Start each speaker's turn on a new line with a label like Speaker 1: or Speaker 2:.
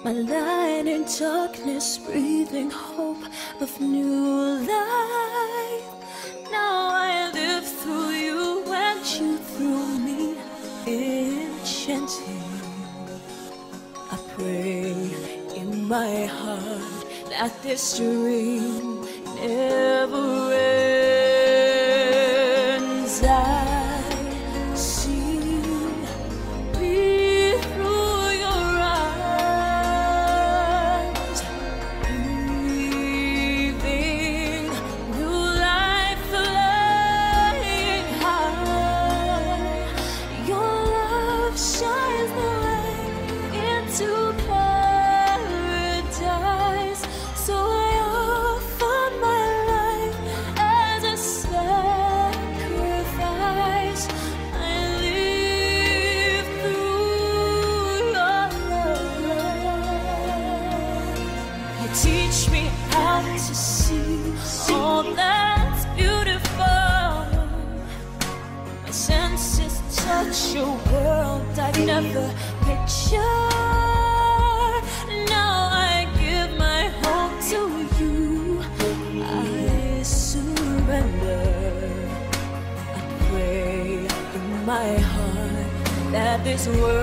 Speaker 1: my light in darkness, breathing hope of new life. Now I live through you and you through me, enchanting. I pray in my heart that this dream never ends. I see me through your eyes, breathing new life, flying high. Your love shines the way into paradise. So I offer my life as a sacrifice. I live through your love. You teach me how to see all that's beautiful. My senses touch your world I'd never picture. Now I give my heart to you. I surrender. I pray in my heart that this world